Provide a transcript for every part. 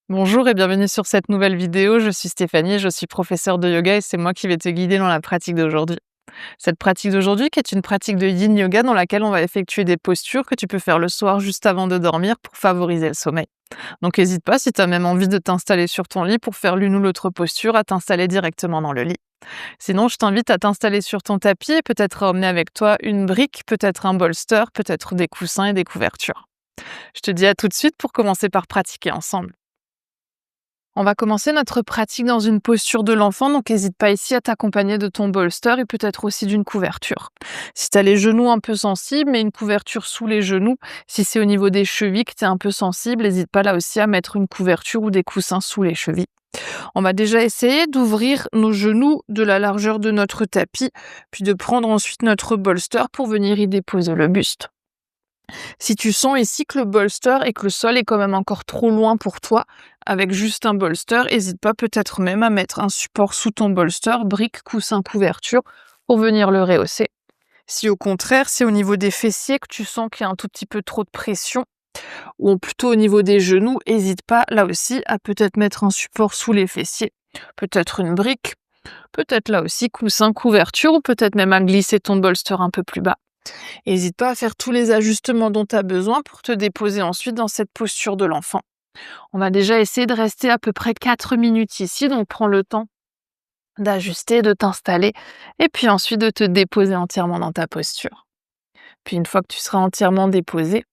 Bonjour et bienvenue sur cette nouvelle vidéo. Je suis Stéphanie, je suis professeure de yoga et c'est moi qui vais te guider dans la pratique d'aujourd'hui. Cette pratique d'aujourd'hui qui est une pratique de yin yoga dans laquelle on va effectuer des postures que tu peux faire le soir juste avant de dormir pour favoriser le sommeil. Donc n'hésite pas si tu as même envie de t'installer sur ton lit pour faire l'une ou l'autre posture à t'installer directement dans le lit. Sinon, je t'invite à t'installer sur ton tapis et peut-être à emmener avec toi une brique, peut-être un bolster, peut-être des coussins et des couvertures. Je te dis à tout de suite pour commencer par pratiquer ensemble. On va commencer notre pratique dans une posture de l'enfant, donc n'hésite pas ici à t'accompagner de ton bolster et peut-être aussi d'une couverture. Si tu as les genoux un peu sensibles, mets une couverture sous les genoux. Si c'est au niveau des chevilles que tu es un peu sensible, n'hésite pas là aussi à mettre une couverture ou des coussins sous les chevilles. On va déjà essayer d'ouvrir nos genoux de la largeur de notre tapis, puis de prendre ensuite notre bolster pour venir y déposer le buste. Si tu sens ici que le bolster et que le sol est quand même encore trop loin pour toi, avec juste un bolster, n'hésite pas peut-être même à mettre un support sous ton bolster, brique, coussin, couverture, pour venir le rehausser. Si au contraire, c'est au niveau des fessiers que tu sens qu'il y a un tout petit peu trop de pression, ou plutôt au niveau des genoux, n'hésite pas là aussi à peut-être mettre un support sous les fessiers, peut-être une brique, peut-être là aussi coussin, couverture, ou peut-être même à glisser ton bolster un peu plus bas. N'hésite pas à faire tous les ajustements dont tu as besoin pour te déposer ensuite dans cette posture de l'enfant. On va déjà essayer de rester à peu près 4 minutes ici, donc prends le temps d'ajuster, de t'installer et puis ensuite de te déposer entièrement dans ta posture. Puis une fois que tu seras entièrement déposé,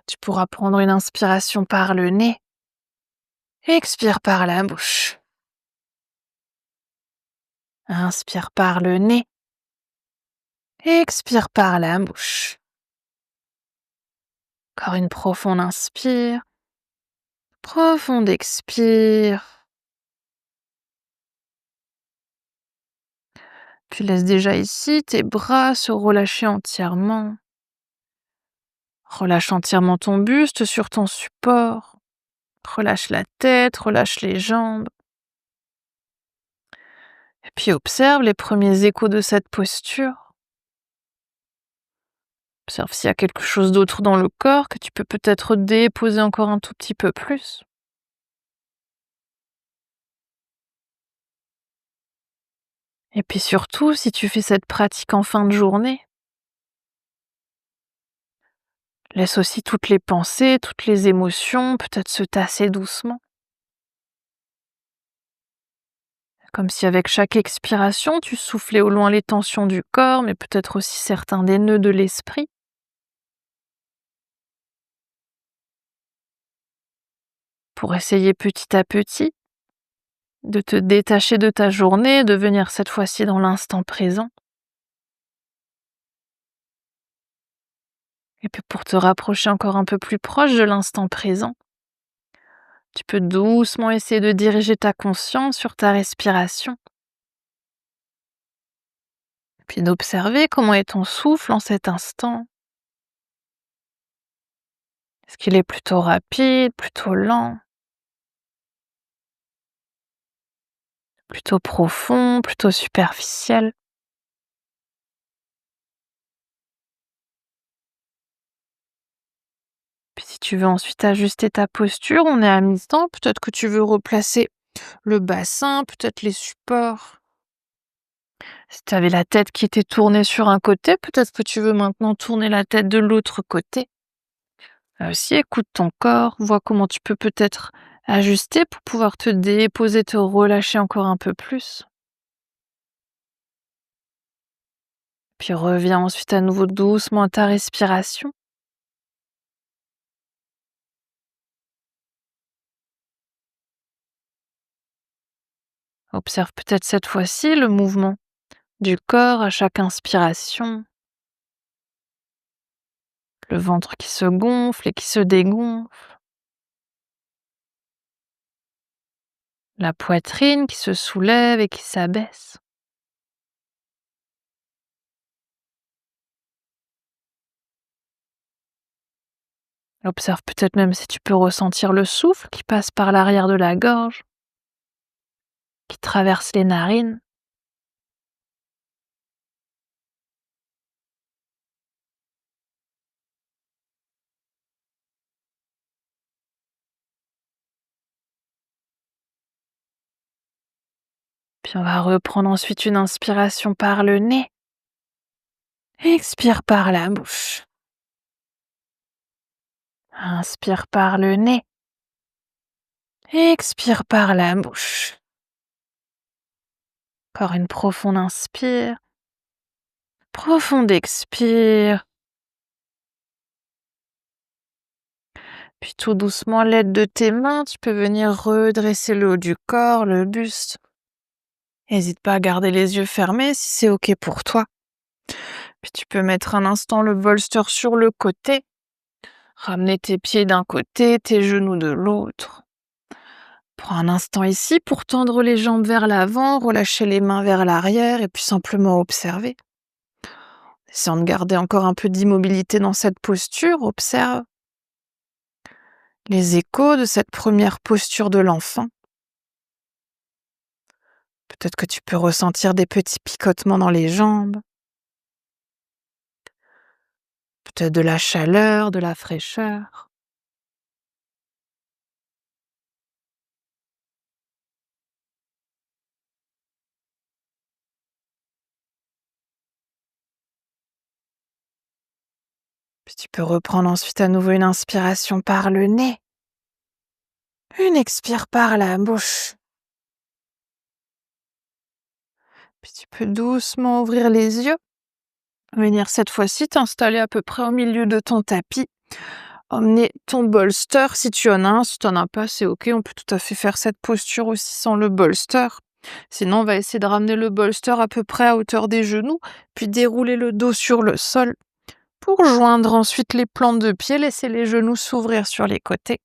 tu pourras prendre une inspiration par le nez et expire par la bouche. Inspire par le nez et expire par la bouche. Encore une profonde inspire, profonde expire. Tu laisses déjà ici tes bras se relâcher entièrement. Relâche entièrement ton buste sur ton support. Relâche la tête, relâche les jambes. Et puis observe les premiers échos de cette posture. Observe s'il y a quelque chose d'autre dans le corps que tu peux peut-être déposer encore un tout petit peu plus. Et puis surtout, si tu fais cette pratique en fin de journée, laisse aussi toutes les pensées, toutes les émotions peut-être se tasser doucement. Comme si avec chaque expiration, tu soufflais au loin les tensions du corps, mais peut-être aussi certains des nœuds de l'esprit. Pour essayer petit à petit de te détacher de ta journée, de venir cette fois-ci dans l'instant présent. Et puis pour te rapprocher encore un peu plus proche de l'instant présent, tu peux doucement essayer de diriger ta conscience sur ta respiration, puis d'observer comment est ton souffle en cet instant. Est-ce qu'il est plutôt rapide, plutôt lent, plutôt profond, plutôt superficiel? Puis si tu veux ensuite ajuster ta posture, on est à mi-temps, peut-être que tu veux replacer le bassin, peut-être les supports. Si tu avais la tête qui était tournée sur un côté, peut-être que tu veux maintenant tourner la tête de l'autre côté. Là aussi, écoute ton corps, vois comment tu peux peut-être ajuster pour pouvoir te déposer, te relâcher encore un peu plus. Puis reviens ensuite à nouveau doucement à ta respiration. Observe peut-être cette fois-ci le mouvement du corps à chaque inspiration, le ventre qui se gonfle et qui se dégonfle, la poitrine qui se soulève et qui s'abaisse. Observe peut-être même si tu peux ressentir le souffle qui passe par l'arrière de la gorge, qui traverse les narines. Puis on va reprendre ensuite une inspiration par le nez. Expire par la bouche. Inspire par le nez. Expire par la bouche. Encore une profonde inspire. Profonde expire. Puis tout doucement, à l'aide de tes mains, tu peux venir redresser le haut du corps, le buste. N'hésite pas à garder les yeux fermés si c'est OK pour toi. Puis tu peux mettre un instant le bolster sur le côté. Ramener tes pieds d'un côté, tes genoux de l'autre. Prends un instant ici pour tendre les jambes vers l'avant, relâcher les mains vers l'arrière et puis simplement observer. Essayant de garder encore un peu d'immobilité dans cette posture, observe les échos de cette première posture de l'enfant. Peut-être que tu peux ressentir des petits picotements dans les jambes, peut-être de la chaleur, de la fraîcheur. Puis tu peux reprendre ensuite à nouveau une inspiration par le nez, une expire par la bouche. Puis tu peux doucement ouvrir les yeux, venir cette fois-ci t'installer à peu près au milieu de ton tapis. Emmener ton bolster si tu en as un, si tu en as pas, c'est OK, on peut tout à fait faire cette posture aussi sans le bolster. Sinon, on va essayer de ramener le bolster à peu près à hauteur des genoux, puis dérouler le dos sur le sol pour joindre ensuite les plantes de pied, laisser les genoux s'ouvrir sur les côtés.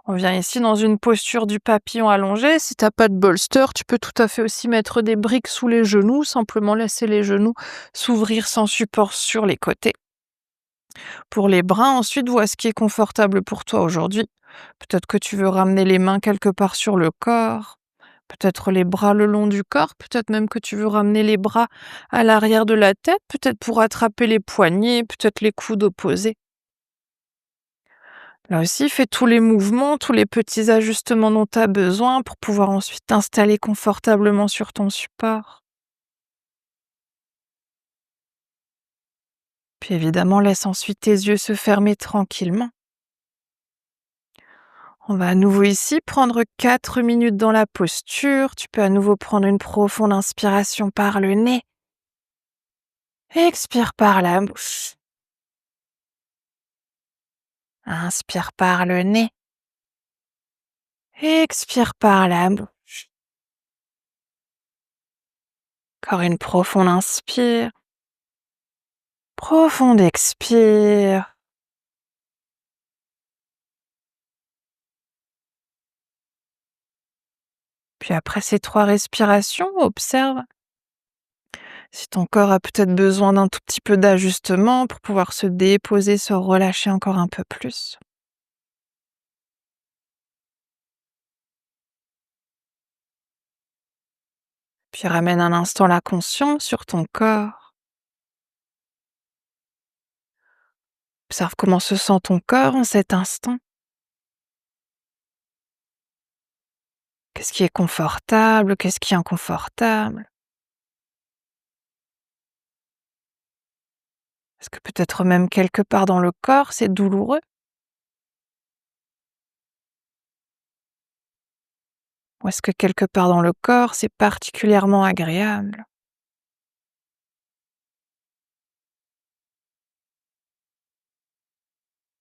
On vient ici dans une posture du papillon allongé. Si t'as pas de bolster, tu peux tout à fait aussi mettre des briques sous les genoux, simplement laisser les genoux s'ouvrir sans support sur les côtés. Pour les bras, ensuite, vois ce qui est confortable pour toi aujourd'hui. Peut-être que tu veux ramener les mains quelque part sur le corps, peut-être les bras le long du corps, peut-être même que tu veux ramener les bras à l'arrière de la tête, peut-être pour attraper les poignets, peut-être les coudes opposés. Là aussi, fais tous les mouvements, tous les petits ajustements dont tu as besoin pour pouvoir ensuite t'installer confortablement sur ton support. Puis évidemment, laisse ensuite tes yeux se fermer tranquillement. On va à nouveau ici prendre 4 minutes dans la posture. Tu peux à nouveau prendre une profonde inspiration par le nez. Expire par la bouche. Inspire par le nez. Expire par la bouche. Encore une profonde inspire. Profonde expire. Puis après ces 3 respirations, observe si ton corps a peut-être besoin d'un tout petit peu d'ajustement pour pouvoir se déposer, se relâcher encore un peu plus. Puis ramène un instant la conscience sur ton corps. Observe comment se sent ton corps en cet instant. Qu'est-ce qui est confortable? Qu'est-ce qui est inconfortable? Est-ce que peut-être même quelque part dans le corps, c'est douloureux? Ou est-ce que quelque part dans le corps, c'est particulièrement agréable?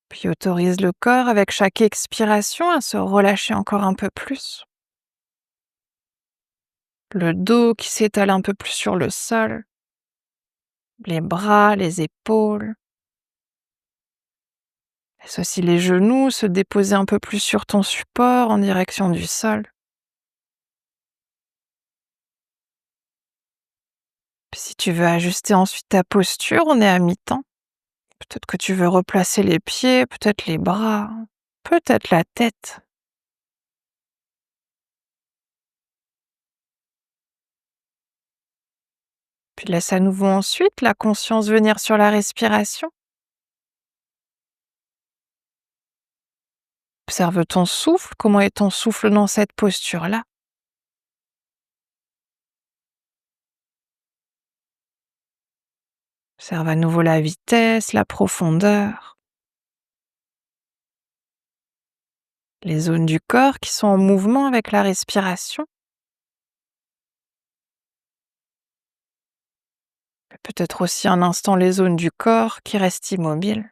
Puis autorise le corps avec chaque expiration à se relâcher encore un peu plus. Le dos qui s'étale un peu plus sur le sol, les bras, les épaules. Laisse aussi les genoux se déposer un peu plus sur ton support en direction du sol. Puis si tu veux ajuster ensuite ta posture, on est à mi-temps. Peut-être que tu veux replacer les pieds, peut-être les bras, peut-être la tête. Puis laisse à nouveau ensuite la conscience venir sur la respiration. Observe ton souffle, comment est ton souffle dans cette posture-là. Observe à nouveau la vitesse, la profondeur, les zones du corps qui sont en mouvement avec la respiration. Peut-être aussi un instant les zones du corps qui restent immobiles.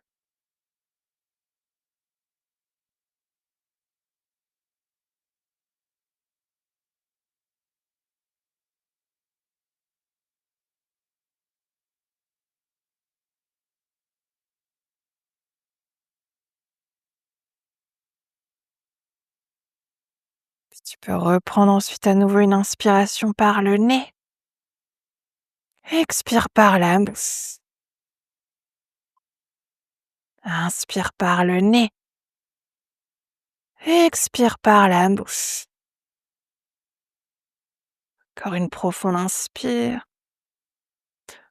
Si tu peux reprendre ensuite à nouveau une inspiration par le nez. Expire par la bouche. Inspire par le nez. Expire par la bouche. Encore une profonde inspire.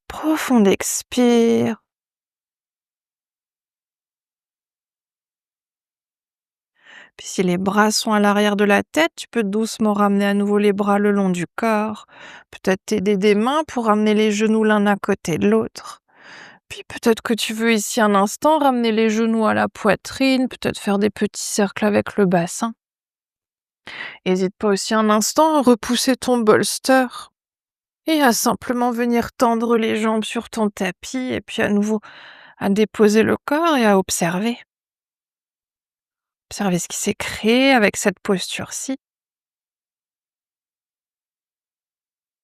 Profonde expire. Puis si les bras sont à l'arrière de la tête, tu peux doucement ramener à nouveau les bras le long du corps. Peut-être t'aider des mains pour ramener les genoux l'un à côté de l'autre. Puis peut-être que tu veux ici un instant ramener les genoux à la poitrine, peut-être faire des petits cercles avec le bassin. N'hésite pas aussi un instant à repousser ton bolster et à simplement venir tendre les jambes sur ton tapis et puis à nouveau à déposer le corps et à observer. Observer ce qui s'est créé avec cette posture-ci,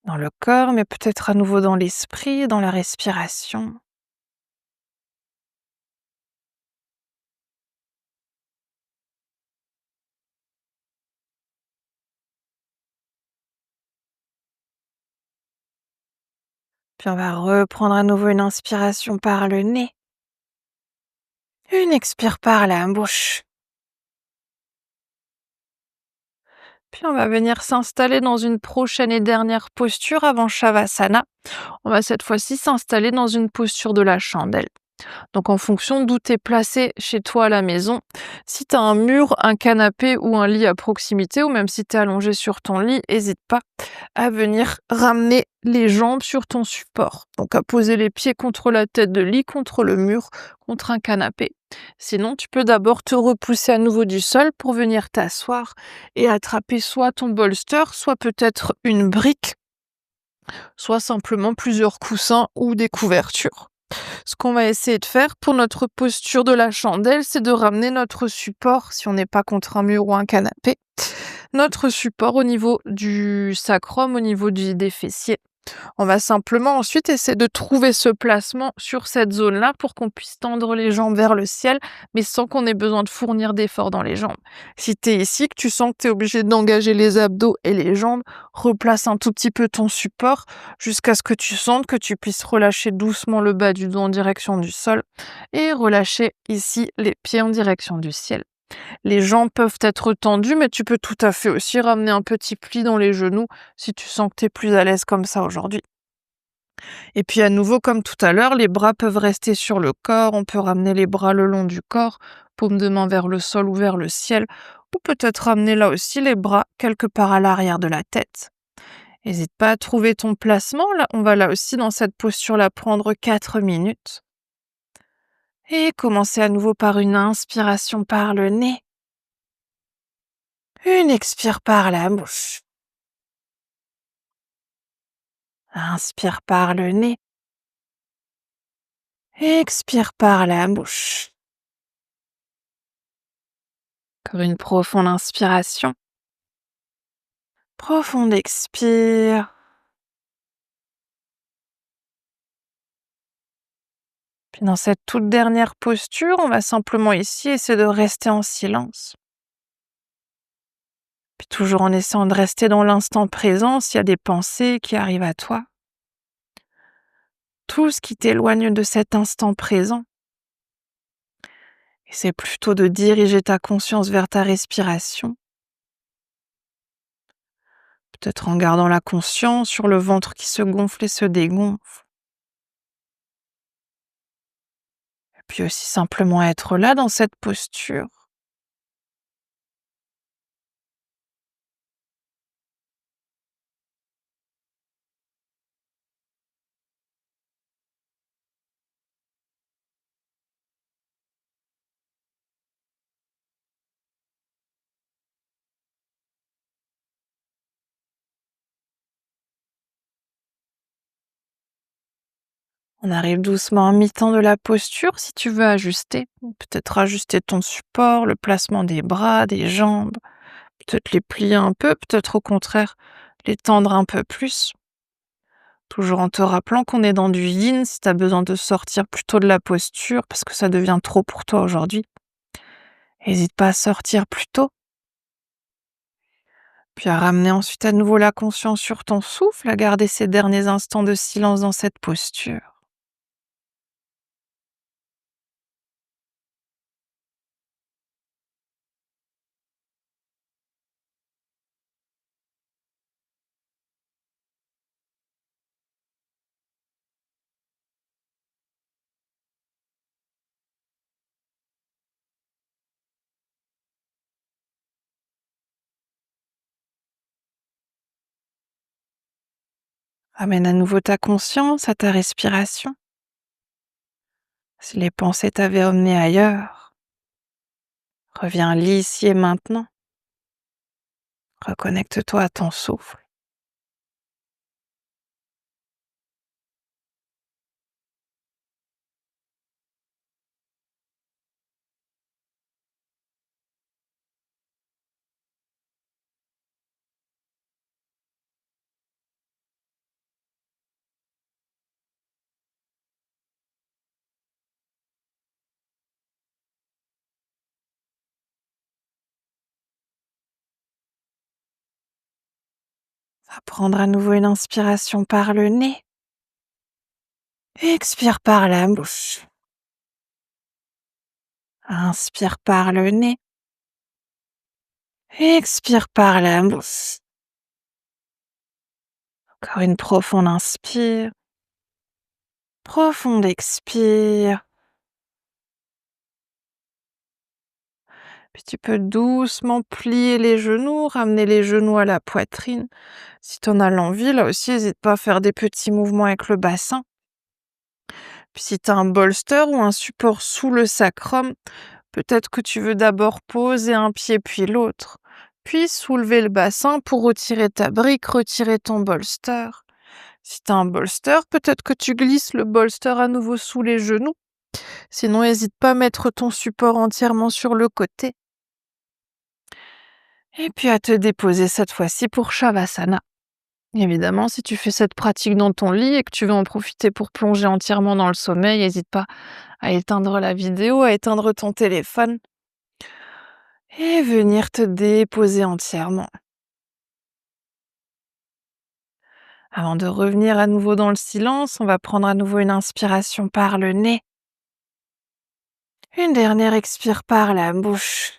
dans le corps, mais peut-être à nouveau dans l'esprit, dans la respiration. Puis on va reprendre à nouveau une inspiration par le nez. Une expire par la bouche. Puis on va venir s'installer dans une prochaine et dernière posture avant Shavasana. On va cette fois-ci s'installer dans une posture de la chandelle. Donc en fonction d'où tu es placé chez toi à la maison, si tu as un mur, un canapé ou un lit à proximité, ou même si tu es allongé sur ton lit, n'hésite pas à venir ramener les jambes sur ton support. Donc à poser les pieds contre la tête de lit, contre le mur, contre un canapé. Sinon, tu peux d'abord te repousser à nouveau du sol pour venir t'asseoir et attraper soit ton bolster, soit peut-être une brique, soit simplement plusieurs coussins ou des couvertures. Ce qu'on va essayer de faire pour notre posture de la chandelle, c'est de ramener notre support, si on n'est pas contre un mur ou un canapé, notre support au niveau du sacrum, au niveau des fessiers. On va simplement ensuite essayer de trouver ce placement sur cette zone-là pour qu'on puisse tendre les jambes vers le ciel, mais sans qu'on ait besoin de fournir d'efforts dans les jambes. Si tu es ici, que tu sens que tu es obligé d'engager les abdos et les jambes, replace un tout petit peu ton support jusqu'à ce que tu sentes que tu puisses relâcher doucement le bas du dos en direction du sol et relâcher ici les pieds en direction du ciel. Les jambes peuvent être tendues, mais tu peux tout à fait aussi ramener un petit pli dans les genoux si tu sens que tu es plus à l'aise comme ça aujourd'hui. Et puis à nouveau, comme tout à l'heure, les bras peuvent rester sur le corps, on peut ramener les bras le long du corps, paume de main vers le sol ou vers le ciel, ou peut-être ramener là aussi les bras quelque part à l'arrière de la tête. N'hésite pas à trouver ton placement, là, on va là aussi dans cette posture-là prendre 4 minutes. Et commencer à nouveau par une inspiration par le nez. Une expire par la bouche. Inspire par le nez. Expire par la bouche. Encore une profonde inspiration. Profonde expire. Puis dans cette toute dernière posture, on va simplement ici essayer de rester en silence. Puis toujours en essayant de rester dans l'instant présent s'il y a des pensées qui arrivent à toi. Tout ce qui t'éloigne de cet instant présent. Et c'est plutôt de diriger ta conscience vers ta respiration. Peut-être en gardant la conscience sur le ventre qui se gonfle et se dégonfle. Et puis aussi simplement être là dans cette posture. On arrive doucement en mi-temps de la posture si tu veux ajuster. Peut-être ajuster ton support, le placement des bras, des jambes, peut-être les plier un peu, peut-être au contraire les tendre un peu plus. Toujours en te rappelant qu'on est dans du yin si tu as besoin de sortir plutôt de la posture parce que ça devient trop pour toi aujourd'hui. Hésite pas à sortir plus tôt, puis à ramener ensuite à nouveau la conscience sur ton souffle, à garder ces derniers instants de silence dans cette posture. Amène à nouveau ta conscience à ta respiration. Si les pensées t'avaient emmené ailleurs, reviens ici et maintenant. Reconnecte-toi à ton souffle. Va prendre à nouveau une inspiration par le nez. Expire par la bouche. Inspire par le nez. Expire par la bouche. Encore une profonde inspire. Profonde expire. Puis tu peux doucement plier les genoux, ramener les genoux à la poitrine. Si tu en as l'envie, là aussi, n'hésite pas à faire des petits mouvements avec le bassin. Puis si tu as un bolster ou un support sous le sacrum, peut-être que tu veux d'abord poser un pied puis l'autre, puis soulever le bassin pour retirer ta brique, retirer ton bolster. Si tu as un bolster, peut-être que tu glisses le bolster à nouveau sous les genoux. Sinon, n'hésite pas à mettre ton support entièrement sur le côté. Et puis à te déposer cette fois-ci pour Shavasana. Évidemment, si tu fais cette pratique dans ton lit et que tu veux en profiter pour plonger entièrement dans le sommeil, n'hésite pas à éteindre la vidéo, à éteindre ton téléphone et venir te déposer entièrement. Avant de revenir à nouveau dans le silence, on va prendre à nouveau une inspiration par le nez. Une dernière expire par la bouche.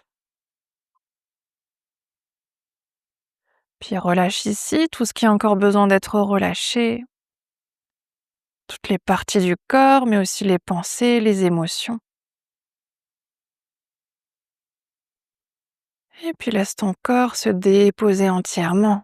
Puis relâche ici tout ce qui a encore besoin d'être relâché. Toutes les parties du corps, mais aussi les pensées, les émotions. Et puis laisse ton corps se déposer entièrement.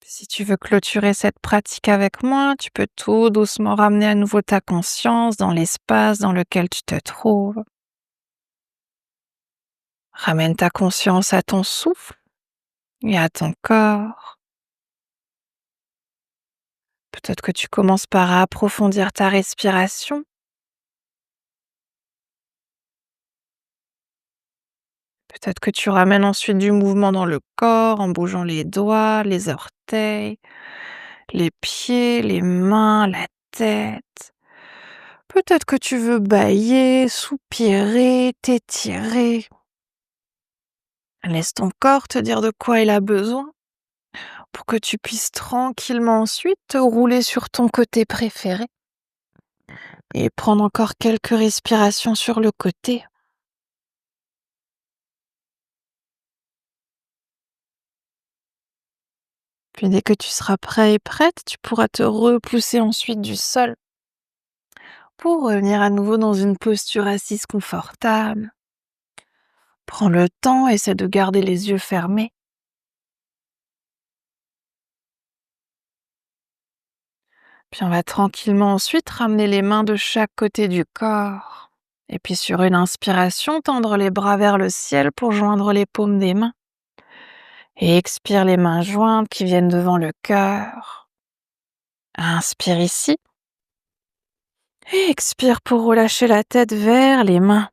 Si tu veux clôturer cette pratique avec moi, tu peux tout doucement ramener à nouveau ta conscience dans l'espace dans lequel tu te trouves. Ramène ta conscience à ton souffle et à ton corps. Peut-être que tu commences par approfondir ta respiration. Peut-être que tu ramènes ensuite du mouvement dans le corps en bougeant les doigts, les orteils, les pieds, les mains, la tête. Peut-être que tu veux bâiller, soupirer, t'étirer. Laisse ton corps te dire de quoi il a besoin pour que tu puisses tranquillement ensuite te rouler sur ton côté préféré et prendre encore quelques respirations sur le côté. Puis dès que tu seras prêt et prête, tu pourras te repousser ensuite du sol pour revenir à nouveau dans une posture assise confortable. Prends le temps, essaie de garder les yeux fermés. Puis on va tranquillement ensuite ramener les mains de chaque côté du corps. Et puis sur une inspiration, tendre les bras vers le ciel pour joindre les paumes des mains. Et expire les mains jointes qui viennent devant le cœur. Inspire ici. Et expire pour relâcher la tête vers les mains.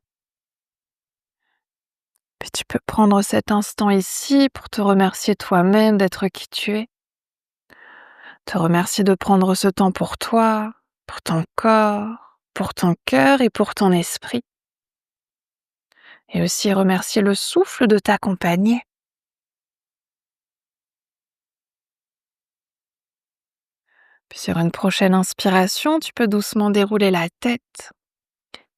Puis tu peux prendre cet instant ici pour te remercier toi-même d'être qui tu es. Te remercier de prendre ce temps pour toi, pour ton corps, pour ton cœur et pour ton esprit. Et aussi remercier le souffle de t'accompagner. Puis sur une prochaine inspiration, tu peux doucement dérouler la tête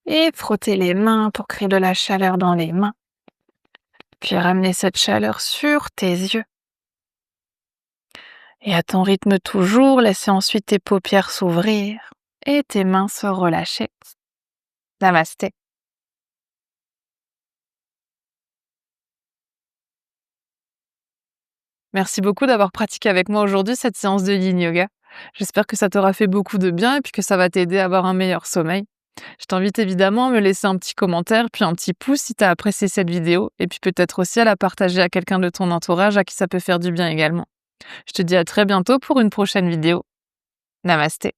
et frotter les mains pour créer de la chaleur dans les mains. Puis ramener cette chaleur sur tes yeux. Et à ton rythme toujours, laisser ensuite tes paupières s'ouvrir et tes mains se relâcher. Namasté. Merci beaucoup d'avoir pratiqué avec moi aujourd'hui cette séance de Yin Yoga. J'espère que ça t'aura fait beaucoup de bien et puis que ça va t'aider à avoir un meilleur sommeil. Je t'invite évidemment à me laisser un petit commentaire puis un petit pouce si tu as apprécié cette vidéo et puis peut-être aussi à la partager à quelqu'un de ton entourage à qui ça peut faire du bien également. Je te dis à très bientôt pour une prochaine vidéo. Namasté.